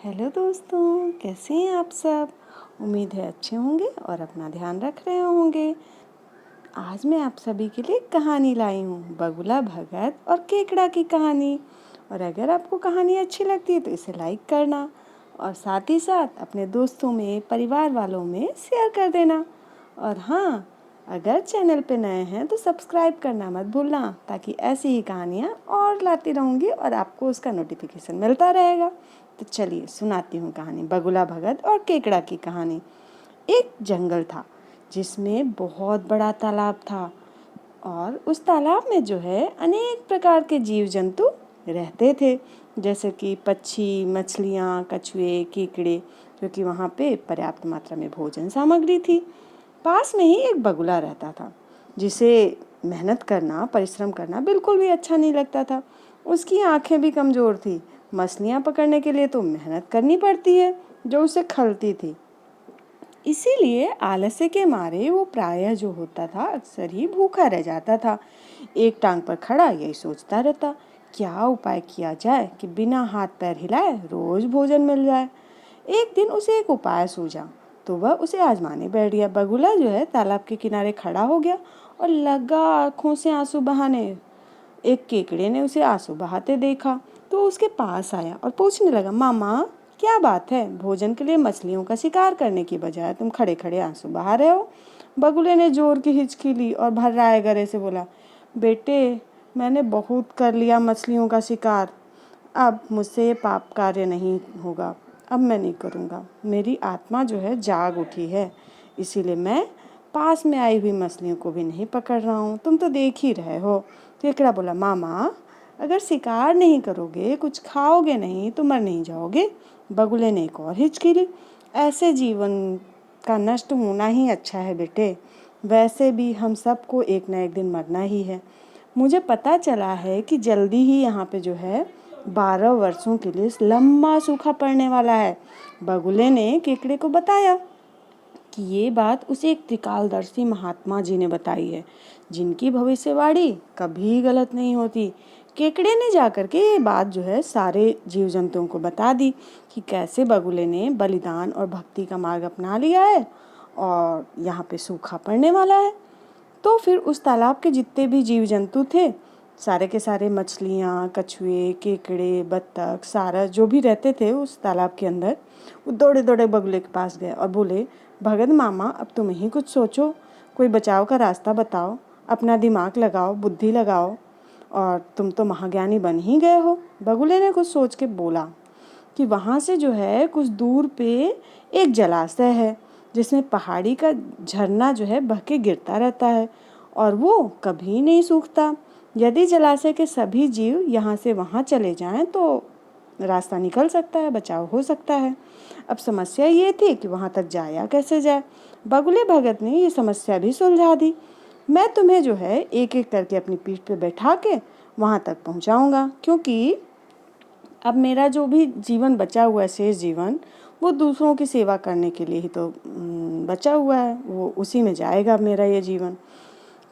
Hello दोस्तों, कैसे हैं आप सब। उम्मीद है अच्छे होंगे और अपना ध्यान रख रहे होंगे। आज मैं आप सभी के लिए कहानी लाई हूँ, बगुला भगत और केकड़ा की कहानी। और अगर आपको कहानी अच्छी लगती है तो इसे लाइक करना और साथ ही साथ अपने दोस्तों में, परिवार वालों में शेयर कर देना। और हाँ, अगर चैनल पे नए हैं तो सब्सक्राइब करना मत भूलना, ताकि ऐसी ही कहानियाँ और लाती रहूँगी और आपको उसका नोटिफिकेशन मिलता रहेगा। तो चलिए सुनाती हूँ कहानी, बगुला भगत और केकड़ा की कहानी। एक जंगल था जिसमें बहुत बड़ा तालाब था और उस तालाब में जो है अनेक प्रकार के जीव जंतु रहते थे, जैसे कि पक्षी, मछलियाँ, कछुए, केकड़े, क्योंकि वहाँ पे पर्याप्त मात्रा में भोजन सामग्री थी। पास में ही एक बगुला रहता था जिसे मेहनत करना, परिश्रम करना बिल्कुल भी अच्छा नहीं लगता था। उसकी आंखें भी कमज़ोर थी। मछलियाँ पकड़ने के लिए तो मेहनत करनी पड़ती है जो उसे खलती थी। इसीलिए आलस्य के मारे वो प्रायः जो होता था अक्सर ही भूखा रह जाता था। एक टांग पर खड़ा यही सोचता रहता, क्या उपाय किया जाए कि बिना हाथ पैर हिलाए रोज भोजन मिल जाए। एक दिन उसे एक उपाय सूझा तो वह उसे आजमाने बैठ गया। बगुला जो है तालाब के किनारे खड़ा हो गया और लगा आंखों से आंसू बहाने। एक केकड़े ने उसे आंसू बहाते देखा तो उसके पास आया और पूछने लगा, मामा क्या बात है, भोजन के लिए मछलियों का शिकार करने की बजाय तुम खड़े खड़े आंसू बहा रहे हो। बगुले ने जोर की हिचकी ली और भर्राए गले से बोला, बेटे मैंने बहुत कर लिया मछलियों का शिकार, अब मुझसे ये पाप कार्य नहीं होगा, अब मैं नहीं करूँगा। मेरी आत्मा जो है जाग उठी है, इसीलिए मैं पास में आई हुई मछलियों को भी नहीं पकड़ रहा हूँ, तुम तो देख ही रहे हो। केकड़ा बोला, मामा अगर शिकार नहीं करोगे, कुछ खाओगे नहीं तो मर नहीं जाओगे। बगुले ने एक और हिचकी ली, ऐसे जीवन का नष्ट होना ही अच्छा है बेटे, वैसे भी हम सबको एक न एक दिन मरना ही है। मुझे पता चला है कि जल्दी ही यहाँ पे जो है 12 वर्षों के लिए लंबा सूखा पड़ने वाला है। बगुले ने केकड़े को बताया कि ये बात उसे एक त्रिकालदर्शी महात्मा जी ने बताई है, जिनकी भविष्यवाणी कभी गलत नहीं होती। केकड़े ने जाकर के ये बात जो है सारे जीव जंतुओं को बता दी कि कैसे बगुले ने बलिदान और भक्ति का मार्ग अपना लिया है और यहाँ पे सूखा पड़ने वाला है। तो फिर उस तालाब के जितने भी जीव जंतु थे, सारे के सारे मछलियाँ, कछुए, केकड़े, बत्तख, सारस जो भी रहते थे उस तालाब के अंदर, वो दौड़े दौड़े बगुले के पास गए और बोले, भगत मामा अब तुम ही कुछ सोचो, कोई बचाव का रास्ता बताओ, अपना दिमाग लगाओ, बुद्धि लगाओ, और तुम तो महाज्ञानी बन ही गए हो। बगुले ने कुछ सोच के बोला कि वहाँ से जो है कुछ दूर पे एक जलाशय है जिसमें पहाड़ी का झरना जो है बह के गिरता रहता है और वो कभी नहीं सूखता। यदि जलाशय के सभी जीव यहाँ से वहाँ चले जाएं तो रास्ता निकल सकता है, बचाव हो सकता है। अब समस्या ये थी कि वहाँ तक जाया कैसे जाए। बगुले भगत ने ये समस्या भी सुलझा दी। मैं तुम्हें जो है एक एक करके अपनी पीठ पे बैठा के वहाँ तक पहुँचाऊँगा, क्योंकि अब मेरा जो भी जीवन बचा हुआ है, शेष जीवन, वो दूसरों की सेवा करने के लिए ही तो बचा हुआ है, वो उसी में जाएगा मेरा ये जीवन।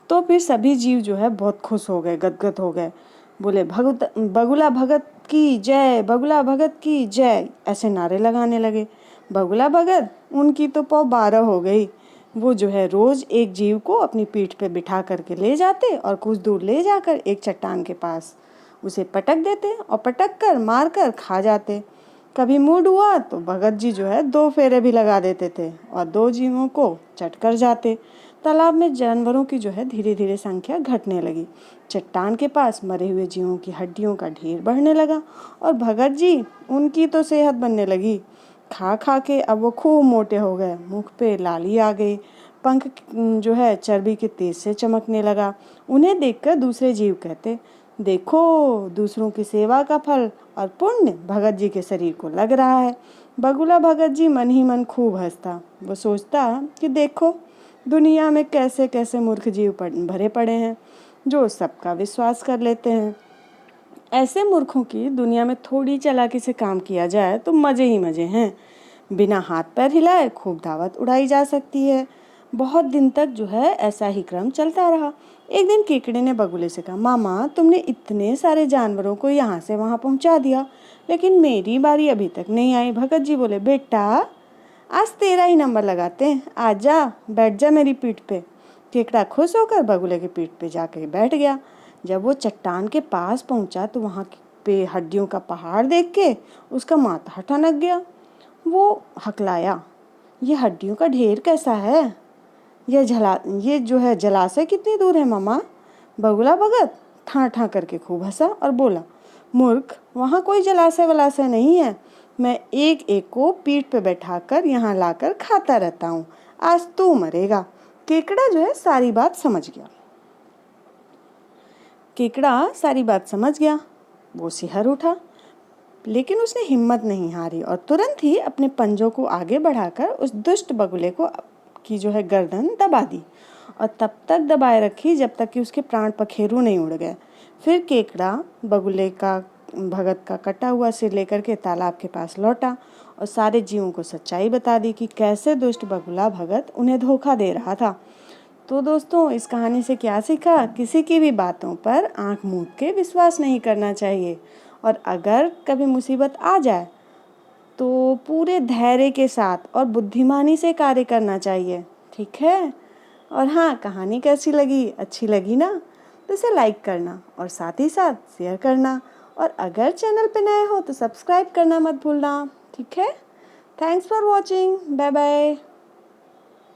तो फिर सभी जीव जो है बहुत खुश हो गए, गदगद हो गए, बोले बगुला भगत की जय, बगुला भगत की जय, ऐसे नारे लगाने लगे। बगुला भगत उनकी तो पौ 12 हो गई। वो जो है रोज एक जीव को अपनी पीठ पे बिठा करके ले जाते और कुछ दूर ले जाकर एक चट्टान के पास उसे पटक देते और पटक कर मार कर खा जाते। कभी मूड हुआ तो भगत जी जो है 2 फेरे भी लगा देते थे और 2 जीवों को चट कर जाते। तालाब में जानवरों की जो है धीरे धीरे संख्या घटने लगी। चट्टान के पास मरे हुए जीवों की हड्डियों का ढेर बढ़ने लगा और भगत जी उनकी तो सेहत बनने लगी। खा खा के अब वो खूब मोटे हो गए, मुख पे लाली आ गई, पंख जो है चर्बी के तेज से चमकने लगा। उन्हें देखकर दूसरे जीव कहते, देखो दूसरों की सेवा का फल और पुण्य भगत जी के शरीर को लग रहा है। बगुला भगत जी मन ही मन खूब हंसता। वो सोचता कि देखो दुनिया में कैसे कैसे मूर्ख जीव भरे पड़े हैं जो सबका विश्वास कर लेते हैं। ऐसे मूर्खों की दुनिया में थोड़ी चालाकी से काम किया जाए तो मज़े ही मज़े हैं। बिना हाथ पैर हिलाए खूब दावत उड़ाई जा सकती है। बहुत दिन तक जो है ऐसा ही क्रम चलता रहा। एक दिन केकड़े ने बगुले से कहा, मामा तुमने इतने सारे जानवरों को यहाँ से वहाँ पहुँचा दिया, लेकिन मेरी बारी अभी तक नहीं आई। भगत जी बोले, बेटा आज तेरा ही नंबर लगाते हैं, आ जा बैठ जा मेरी पीठ पे। केकड़ा खुश होकर बगुले की पीठ पे जाकर बैठ गया। जब वो चट्टान के पास पहुँचा तो वहाँ पे हड्डियों का पहाड़ देख के उसका माथा ठनक गया। वो हकलाया, ये हड्डियों का ढेर कैसा है? ये जो है जलाशय कितनी दूर है मामा? बगुला भगत ठां ठां करके खूब हंसा और बोला, मूर्ख, वहाँ कोई जलाशय वलाशय नहीं है। मैं एक एक को पीठ पे बैठाकर यहाँ लाकर खाता रहता हूँ। आज तू मरेगा। केकड़ा जो है सारी बात समझ गया। केकड़ा सारी बात समझ गया। वो सिहर उठा, लेकिन उसने हिम्मत नहीं हारी और तुरंत ही अपने पंजों को आगे बढ़ाकर उस दुष्ट बगुले को की जो है गर्दन दबा दी और तब तक दबाए रखी जब तक कि उसके प्राण पखेरु नहीं उड़ गए। फिर केकड़ा बगुले का भगत का कटा हुआ सिर लेकर के तालाब के पास लौटा और सारे जीवों को सच्चाई बता दी कि कैसे दुष्ट बगुला भगत उन्हें धोखा दे रहा था। तो दोस्तों, इस कहानी से क्या सीखा? किसी की भी बातों पर आंख मूंद के विश्वास नहीं करना चाहिए और अगर कभी मुसीबत आ जाए तो पूरे धैर्य के साथ और बुद्धिमानी से कार्य करना चाहिए। ठीक है? और हाँ, कहानी कैसी लगी? अच्छी लगी ना? तो इसे लाइक करना और साथ ही साथ शेयर करना और अगर चैनल पे नए हो तो सब्सक्राइब करना मत भूलना। ठीक है? Thanks for watching. Bye bye.